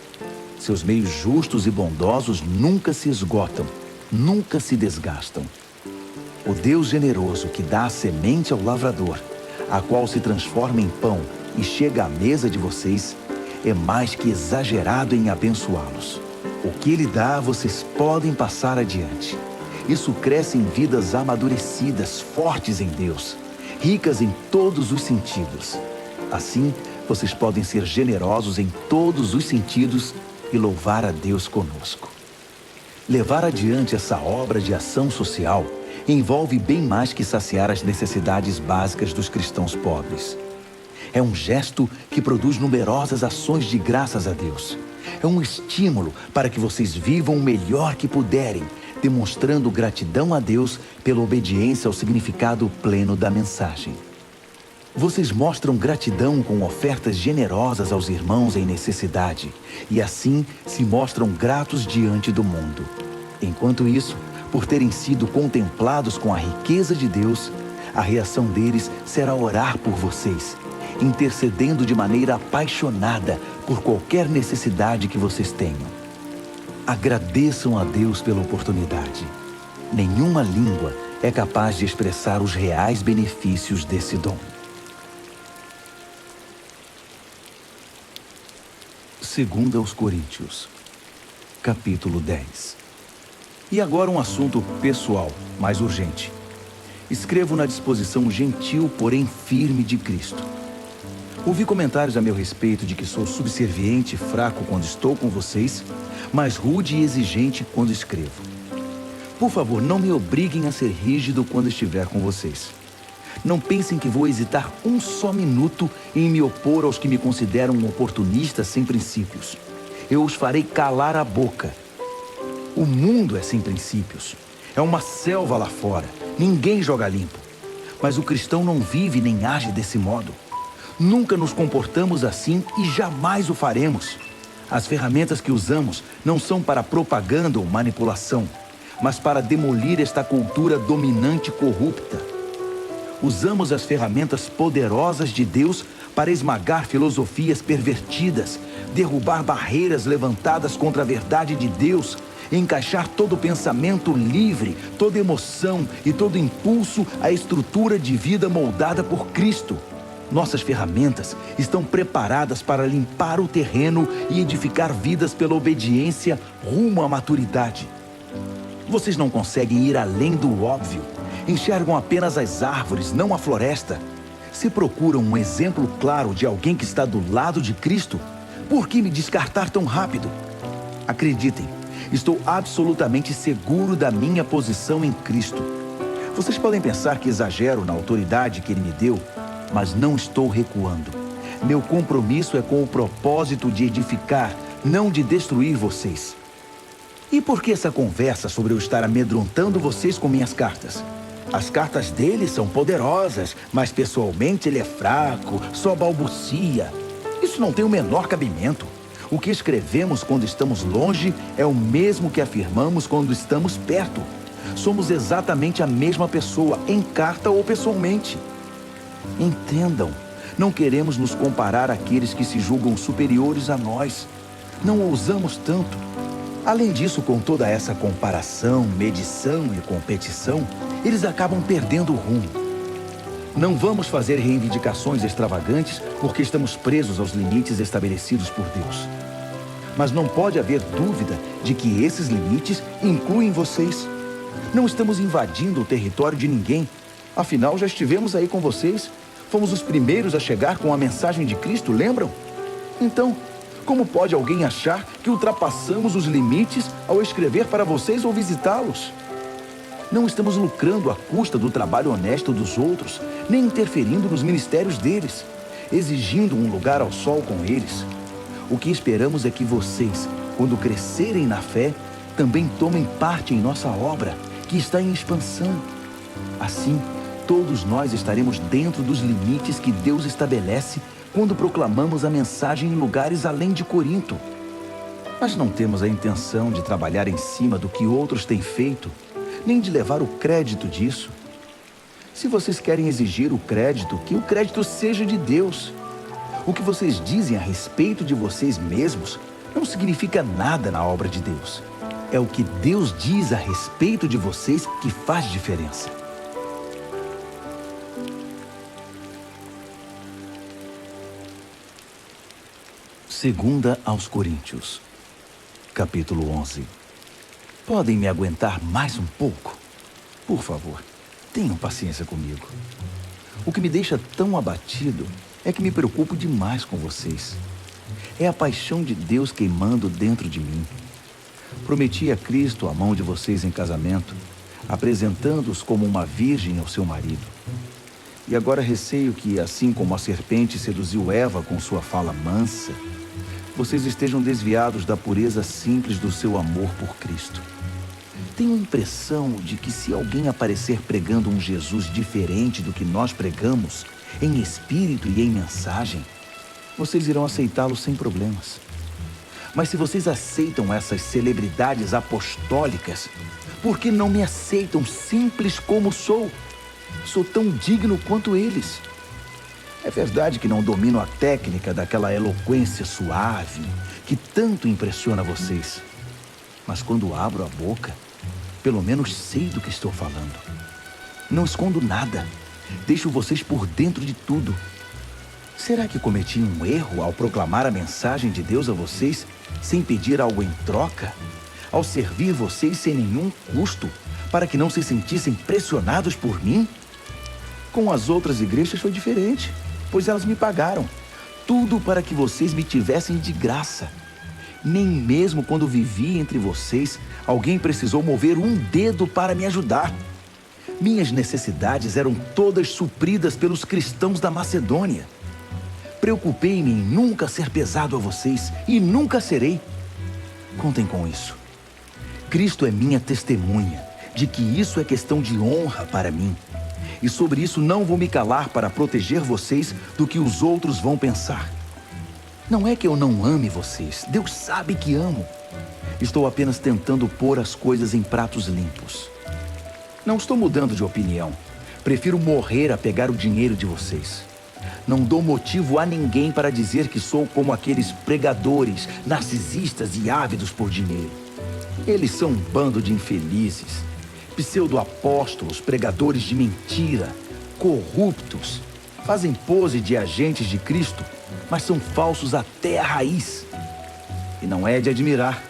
Seus meios justos e bondosos nunca se esgotam, nunca se desgastam. O Deus generoso que dá a semente ao lavrador, a qual se transforma em pão e chega à mesa de vocês, é mais que exagerado em abençoá-los. O que Ele dá, vocês podem passar adiante. Isso cresce em vidas amadurecidas, fortes em Deus, ricas em todos os sentidos. Assim, vocês podem ser generosos em todos os sentidos e louvar a Deus conosco. Levar adiante essa obra de ação social envolve bem mais que saciar as necessidades básicas dos cristãos pobres. É um gesto que produz numerosas ações de graças a Deus. É um estímulo para que vocês vivam o melhor que puderem, demonstrando gratidão a Deus pela obediência ao significado pleno da mensagem. Vocês mostram gratidão com ofertas generosas aos irmãos em necessidade e assim se mostram gratos diante do mundo. Enquanto isso, por terem sido contemplados com a riqueza de Deus, a reação deles será orar por vocês, intercedendo de maneira apaixonada por qualquer necessidade que vocês tenham. Agradeçam a Deus pela oportunidade. Nenhuma língua é capaz de expressar os reais benefícios desse dom. Segunda aos Coríntios, capítulo 10. E agora um assunto pessoal, mais urgente. Escrevo na disposição gentil, porém firme de Cristo. Ouvi comentários a meu respeito de que sou subserviente e fraco quando estou com vocês, mas rude e exigente quando escrevo. Por favor, não me obriguem a ser rígido quando estiver com vocês. Não pensem que vou hesitar um só minuto em me opor aos que me consideram um oportunista sem princípios. Eu os farei calar a boca. O mundo é sem princípios. É uma selva lá fora. Ninguém joga limpo. Mas o cristão não vive nem age desse modo. Nunca nos comportamos assim e jamais o faremos. As ferramentas que usamos não são para propaganda ou manipulação, mas para demolir esta cultura dominante e corrupta. Usamos as ferramentas poderosas de Deus para esmagar filosofias pervertidas, derrubar barreiras levantadas contra a verdade de Deus, encaixar todo pensamento livre, toda emoção e todo impulso à estrutura de vida moldada por Cristo. Nossas ferramentas estão preparadas para limpar o terreno e edificar vidas pela obediência rumo à maturidade. Vocês não conseguem ir além do óbvio. Enxergam apenas as árvores, não a floresta. Se procuram um exemplo claro de alguém que está do lado de Cristo, por que me descartar tão rápido? Acreditem, estou absolutamente seguro da minha posição em Cristo. Vocês podem pensar que exagero na autoridade que Ele me deu, mas não estou recuando. Meu compromisso é com o propósito de edificar, não de destruir vocês. E por que essa conversa sobre eu estar amedrontando vocês com minhas cartas? As cartas dele são poderosas, mas pessoalmente ele é fraco, só balbucia. Isso não tem o menor cabimento. O que escrevemos quando estamos longe é o mesmo que afirmamos quando estamos perto. Somos exatamente a mesma pessoa, em carta ou pessoalmente. Entendam, não queremos nos comparar àqueles que se julgam superiores a nós. Não ousamos tanto. Além disso, com toda essa comparação, medição e competição, eles acabam perdendo o rumo. Não vamos fazer reivindicações extravagantes porque estamos presos aos limites estabelecidos por Deus. Mas não pode haver dúvida de que esses limites incluem vocês. Não estamos invadindo o território de ninguém. Afinal, já estivemos aí com vocês. Fomos os primeiros a chegar com a mensagem de Cristo, lembram? Então, como pode alguém achar que ultrapassamos os limites ao escrever para vocês ou visitá-los? Não estamos lucrando à custa do trabalho honesto dos outros, nem interferindo nos ministérios deles, exigindo um lugar ao sol com eles. O que esperamos é que vocês, quando crescerem na fé, também tomem parte em nossa obra, que está em expansão. Assim, todos nós estaremos dentro dos limites que Deus estabelece quando proclamamos a mensagem em lugares além de Corinto. Mas não temos a intenção de trabalhar em cima do que outros têm feito, nem de levar o crédito disso. Se vocês querem exigir o crédito, que o crédito seja de Deus. O que vocês dizem a respeito de vocês mesmos não significa nada na obra de Deus. É o que Deus diz a respeito de vocês que faz diferença. Segunda aos Coríntios, capítulo 11. Podem me aguentar mais um pouco? Por favor, tenham paciência comigo. O que me deixa tão abatido é que me preocupo demais com vocês. É a paixão de Deus queimando dentro de mim. Prometi a Cristo a mão de vocês em casamento, apresentando-os como uma virgem ao seu marido. E agora receio que, assim como a serpente seduziu Eva com sua fala mansa, vocês estejam desviados da pureza simples do seu amor por Cristo. Tenho a impressão de que se alguém aparecer pregando um Jesus diferente do que nós pregamos, em espírito e em mensagem, vocês irão aceitá-lo sem problemas. Mas se vocês aceitam essas celebridades apostólicas, por que não me aceitam simples como sou? Sou tão digno quanto eles. É verdade que não domino a técnica daquela eloquência suave que tanto impressiona vocês. Mas quando abro a boca, pelo menos sei do que estou falando. Não escondo nada. Deixo vocês por dentro de tudo. Será que cometi um erro ao proclamar a mensagem de Deus a vocês sem pedir algo em troca? Ao servir vocês sem nenhum custo, para que não se sentissem pressionados por mim? Com as outras igrejas foi diferente, pois elas me pagaram. Tudo para que vocês me tivessem de graça. Nem mesmo quando vivi entre vocês, alguém precisou mover um dedo para me ajudar. Minhas necessidades eram todas supridas pelos cristãos da Macedônia. Preocupei-me em nunca ser pesado a vocês e nunca serei. Contem com isso. Cristo é minha testemunha de que isso é questão de honra para mim. E sobre isso não vou me calar para proteger vocês do que os outros vão pensar. Não é que eu não ame vocês. Deus sabe que amo. Estou apenas tentando pôr as coisas em pratos limpos. Não estou mudando de opinião. Prefiro morrer a pegar o dinheiro de vocês. Não dou motivo a ninguém para dizer que sou como aqueles pregadores narcisistas e ávidos por dinheiro. Eles são um bando de infelizes, pseudo-apóstolos, pregadores de mentira, corruptos. Fazem pose de agentes de Cristo, mas são falsos até a raiz. E não é de admirar.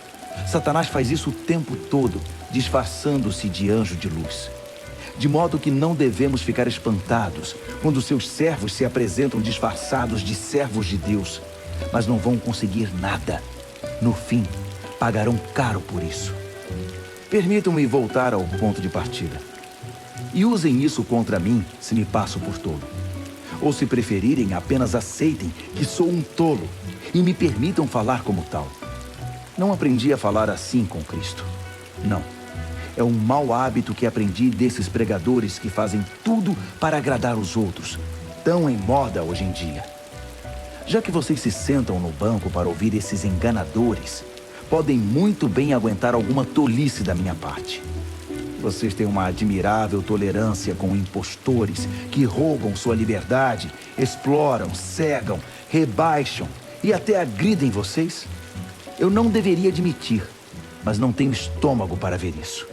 Satanás faz isso o tempo todo, disfarçando-se de anjo de luz. De modo que não devemos ficar espantados quando seus servos se apresentam disfarçados de servos de Deus, mas não vão conseguir nada. No fim, pagarão caro por isso. Permitam-me voltar ao ponto de partida. E usem isso contra mim se me passo por tolo. Ou se preferirem, apenas aceitem que sou um tolo e me permitam falar como tal. Não aprendi a falar assim com Cristo. Não. É um mau hábito que aprendi desses pregadores que fazem tudo para agradar os outros, tão em moda hoje em dia. Já que vocês se sentam no banco para ouvir esses enganadores, podem muito bem aguentar alguma tolice da minha parte. Vocês têm uma admirável tolerância com impostores que roubam sua liberdade, exploram, cegam, rebaixam e até agridem vocês. Eu não deveria admitir, mas não tenho estômago para ver isso.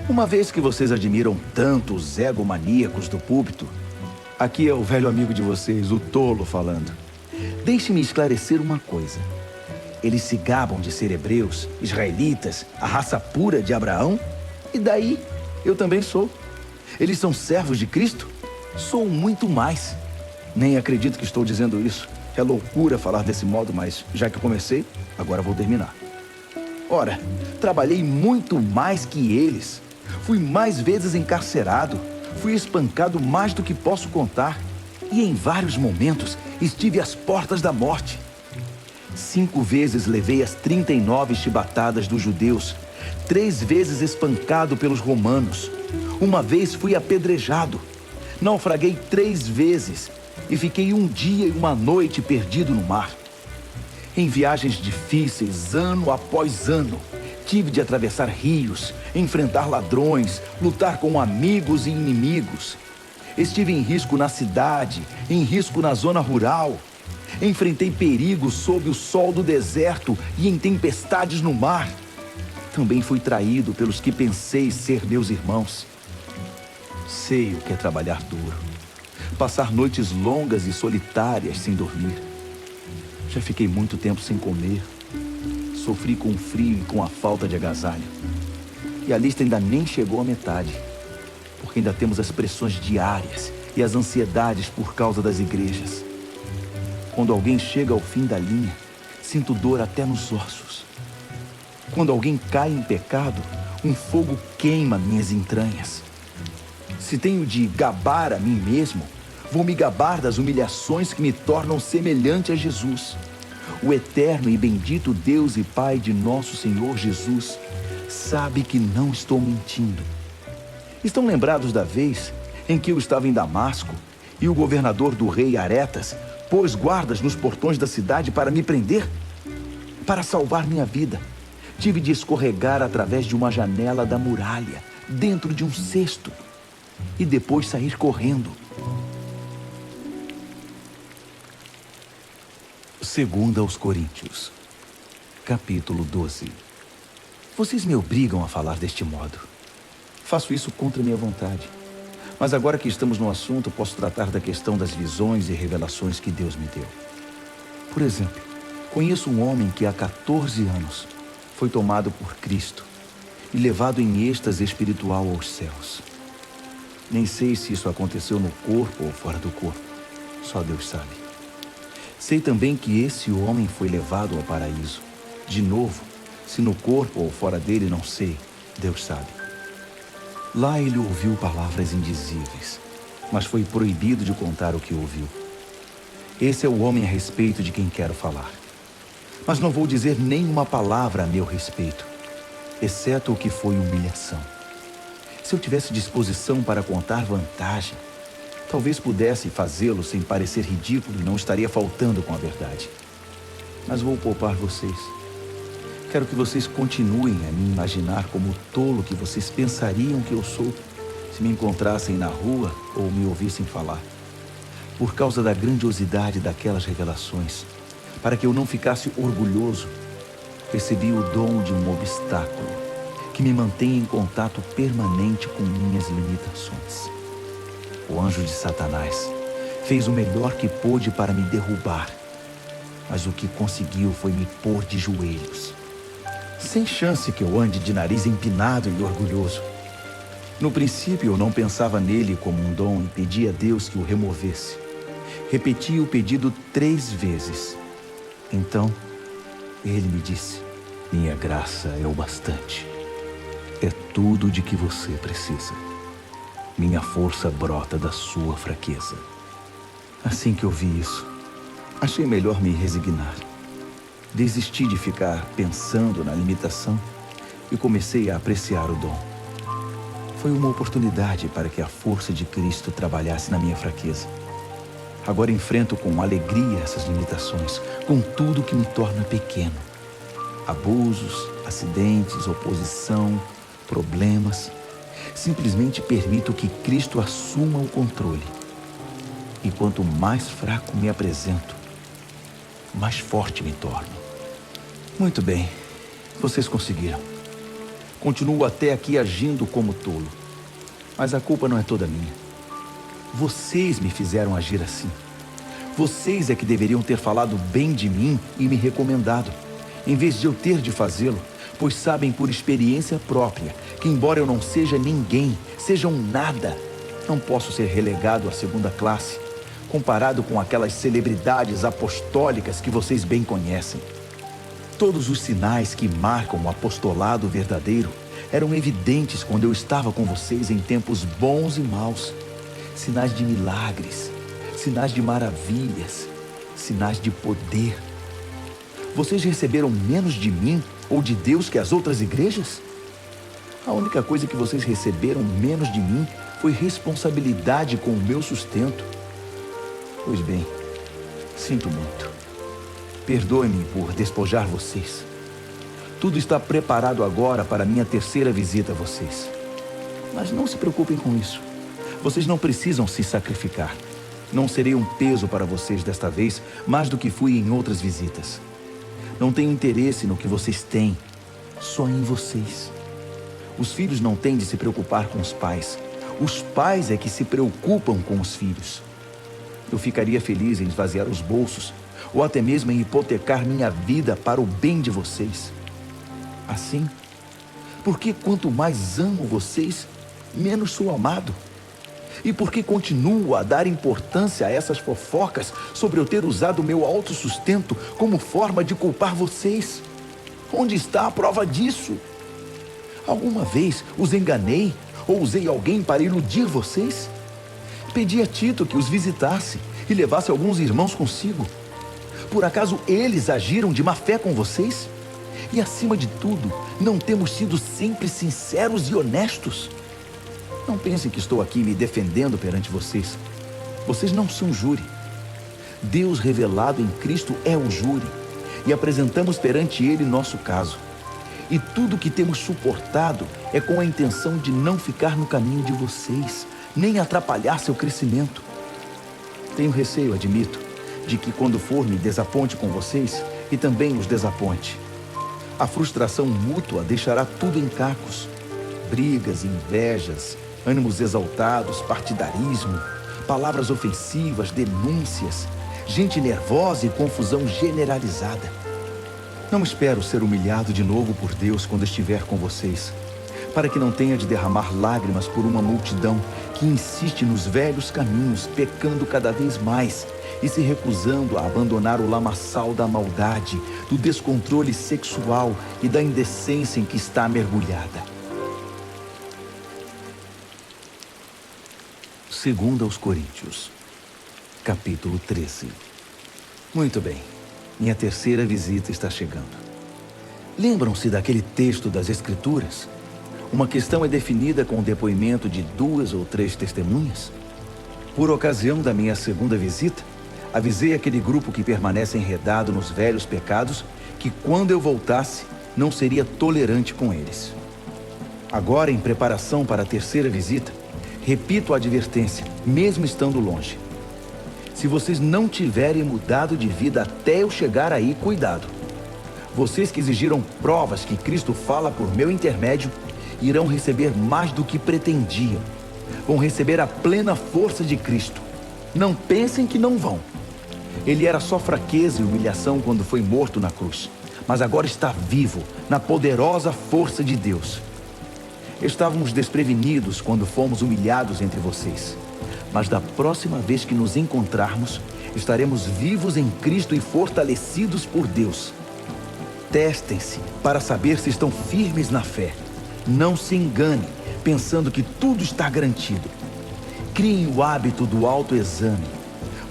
Uma vez que vocês admiram tanto os egomaníacos do púlpito, aqui é o velho amigo de vocês, o tolo, falando. Deixe-me esclarecer uma coisa. Eles se gabam de ser hebreus, israelitas, a raça pura de Abraão, e daí eu também sou. Eles são servos de Cristo? Sou muito mais. Nem acredito que estou dizendo isso. É loucura falar desse modo, mas já que comecei, agora vou terminar. Ora, trabalhei muito mais que eles. Fui mais vezes encarcerado. Fui espancado mais do que posso contar. E em vários momentos estive às portas da morte. 5 vezes levei as 39 chibatadas dos judeus. 3 vezes espancado pelos romanos. 1 vez fui apedrejado. Naufraguei 3 vezes e fiquei 1 dia e 1 noite perdido no mar. Em viagens difíceis, ano após ano, tive de atravessar rios, enfrentar ladrões, lutar com amigos e inimigos. Estive em risco na cidade, em risco na zona rural. Enfrentei perigos sob o sol do deserto e em tempestades no mar. Também fui traído pelos que pensei ser meus irmãos. Sei o que é trabalhar duro, passar noites longas e solitárias sem dormir. Já fiquei muito tempo sem comer. Sofri com o frio e com a falta de agasalho. E a lista ainda nem chegou à metade, porque ainda temos as pressões diárias e as ansiedades por causa das igrejas. Quando alguém chega ao fim da linha, sinto dor até nos ossos. Quando alguém cai em pecado, um fogo queima minhas entranhas. Se tenho de gabar a mim mesmo, vou me gabar das humilhações que me tornam semelhante a Jesus. O eterno e bendito Deus e Pai de nosso Senhor Jesus sabe que não estou mentindo. Estão lembrados da vez em que eu estava em Damasco e o governador do rei Aretas pôs guardas nos portões da cidade para me prender? Para salvar minha vida, tive de escorregar através de uma janela da muralha, dentro de um cesto, e depois sair correndo. 2 aos Coríntios, capítulo 12. Vocês me obrigam a falar deste modo. Faço isso contra minha vontade. Mas agora que estamos no assunto, posso tratar da questão das visões e revelações que Deus me deu. Por exemplo, conheço um homem que há 14 anos foi tomado por Cristo e levado em êxtase espiritual aos céus. Nem sei se isso aconteceu no corpo ou fora do corpo. Só Deus sabe. Sei também que esse homem foi levado ao paraíso. De novo, se no corpo ou fora dele, não sei. Deus sabe. Lá ele ouviu palavras indizíveis, mas foi proibido de contar o que ouviu. Esse é o homem a respeito de quem quero falar. Mas não vou dizer nenhuma palavra a meu respeito, exceto o que foi humilhação. Se eu tivesse disposição para contar vantagem, talvez pudesse fazê-lo sem parecer ridículo e não estaria faltando com a verdade. Mas vou poupar vocês. Quero que vocês continuem a me imaginar como o tolo que vocês pensariam que eu sou se me encontrassem na rua ou me ouvissem falar. Por causa da grandiosidade daquelas revelações, para que eu não ficasse orgulhoso, recebi o dom de um obstáculo que me mantém em contato permanente com minhas limitações. O anjo de Satanás fez o melhor que pôde para me derrubar, mas o que conseguiu foi me pôr de joelhos. Sem chance que eu ande de nariz empinado e orgulhoso. No princípio eu não pensava nele como um dom e pedi a Deus que o removesse. Repeti o pedido 3 vezes. Então, ele me disse: minha graça é o bastante. É tudo de que você precisa. Minha força brota da sua fraqueza. Assim que eu vi isso, achei melhor me resignar. Desisti de ficar pensando na limitação e comecei a apreciar o dom. Foi uma oportunidade para que a força de Cristo trabalhasse na minha fraqueza. Agora enfrento com alegria essas limitações, com tudo que me torna pequeno. Abusos, acidentes, oposição, problemas. Simplesmente permito que Cristo assuma o controle. E quanto mais fraco me apresento, mais forte me torno. Muito bem, vocês conseguiram. Continuo até aqui agindo como tolo. Mas a culpa não é toda minha. Vocês me fizeram agir assim. Vocês é que deveriam ter falado bem de mim e me recomendado, em vez de eu ter de fazê-lo, pois sabem por experiência própria que, embora eu não seja ninguém, seja um nada, não posso ser relegado à 2ª classe, comparado com aquelas celebridades apostólicas que vocês bem conhecem. Todos os sinais que marcam o apostolado verdadeiro eram evidentes quando eu estava com vocês em tempos bons e maus. Sinais de milagres, sinais de maravilhas, sinais de poder. Vocês receberam menos de mim ou de Deus que as outras igrejas? A única coisa que vocês receberam menos de mim foi responsabilidade com o meu sustento. Pois bem, sinto muito. Perdoe-me por despojar vocês. Tudo está preparado agora para minha terceira visita a vocês. Mas não se preocupem com isso. Vocês não precisam se sacrificar. Não serei um peso para vocês desta vez, mais do que fui em outras visitas. Não tenho interesse no que vocês têm, só em vocês. Os filhos não têm de se preocupar com os pais. Os pais é que se preocupam com os filhos. Eu ficaria feliz em esvaziar os bolsos, ou até mesmo em hipotecar minha vida para o bem de vocês. Assim, porque quanto mais amo vocês, menos sou amado. E porque continuo a dar importância a essas fofocas sobre eu ter usado meu autossustento como forma de culpar vocês? Onde está a prova disso? Alguma vez os enganei ou usei alguém para iludir vocês? Pedi a Tito que os visitasse e levasse alguns irmãos consigo. Por acaso eles agiram de má fé com vocês? E acima de tudo, não temos sido sempre sinceros e honestos? Não pensem que estou aqui me defendendo perante vocês. Vocês não são júri. Deus revelado em Cristo é o júri, e apresentamos perante Ele nosso caso. E tudo que temos suportado é com a intenção de não ficar no caminho de vocês, nem atrapalhar seu crescimento. Tenho receio, admito, de que quando for me desaponte com vocês e também os desaponte. A frustração mútua deixará tudo em cacos. Brigas, invejas, ânimos exaltados, partidarismo, palavras ofensivas, denúncias, gente nervosa e confusão generalizada. Não espero ser humilhado de novo por Deus quando estiver com vocês, para que não tenha de derramar lágrimas por uma multidão que insiste nos velhos caminhos, pecando cada vez mais e se recusando a abandonar o lamaçal da maldade, do descontrole sexual e da indecência em que está mergulhada. 2 aos Coríntios, capítulo 13. Muito bem, minha terceira visita está chegando. Lembram-se daquele texto das Escrituras? Uma questão é definida com o depoimento de 2 ou 3 testemunhas. Por ocasião da minha segunda visita, avisei aquele grupo que permanece enredado nos velhos pecados que quando eu voltasse, não seria tolerante com eles. Agora, em preparação para a terceira visita, repito a advertência, mesmo estando longe. Se vocês não tiverem mudado de vida até eu chegar aí, cuidado. Vocês que exigiram provas que Cristo fala por meu intermédio, irão receber mais do que pretendiam. Vão receber a plena força de Cristo. Não pensem que não vão. Ele era só fraqueza e humilhação quando foi morto na cruz, mas agora está vivo, na poderosa força de Deus. Estávamos desprevenidos quando fomos humilhados entre vocês. Mas da próxima vez que nos encontrarmos, estaremos vivos em Cristo e fortalecidos por Deus. Testem-se para saber se estão firmes na fé. Não se enganem, pensando que tudo está garantido. Criem o hábito do autoexame.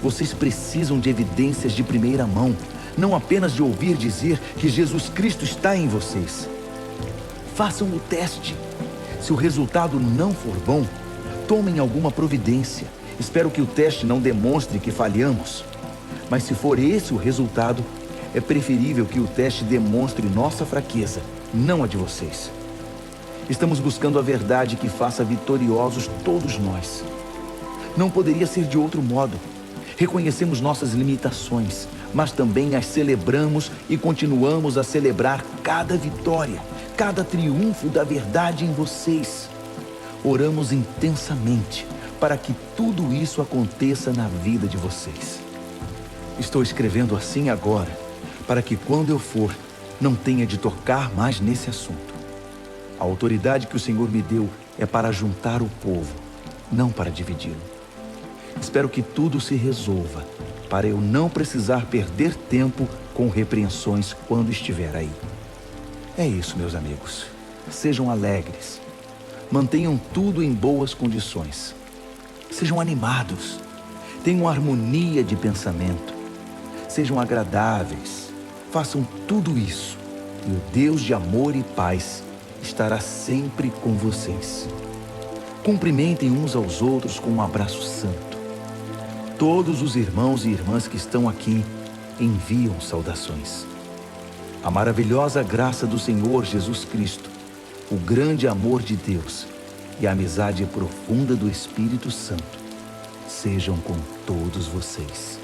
Vocês precisam de evidências de primeira mão, não apenas de ouvir dizer que Jesus Cristo está em vocês. Façam o teste. Se o resultado não for bom, tomem alguma providência. Espero que o teste não demonstre que falhamos. Mas se for esse o resultado, é preferível que o teste demonstre nossa fraqueza, não a de vocês. Estamos buscando a verdade que faça vitoriosos todos nós. Não poderia ser de outro modo. Reconhecemos nossas limitações, mas também as celebramos e continuamos a celebrar cada vitória, cada triunfo da verdade em vocês. Oramos intensamente para que tudo isso aconteça na vida de vocês. Estou escrevendo assim agora, para que quando eu for, não tenha de tocar mais nesse assunto. A autoridade que o Senhor me deu é para juntar o povo, não para dividi-lo. Espero que tudo se resolva, para eu não precisar perder tempo com repreensões quando estiver aí. É isso, meus amigos. Sejam alegres. Mantenham tudo em boas condições. Sejam animados. Tenham harmonia de pensamento. Sejam agradáveis. Façam tudo isso. E o Deus de amor e paz estará sempre com vocês. Cumprimentem uns aos outros com um abraço santo. Todos os irmãos e irmãs que estão aqui enviam saudações. A maravilhosa graça do Senhor Jesus Cristo, o grande amor de Deus e a amizade profunda do Espírito Santo sejam com todos vocês.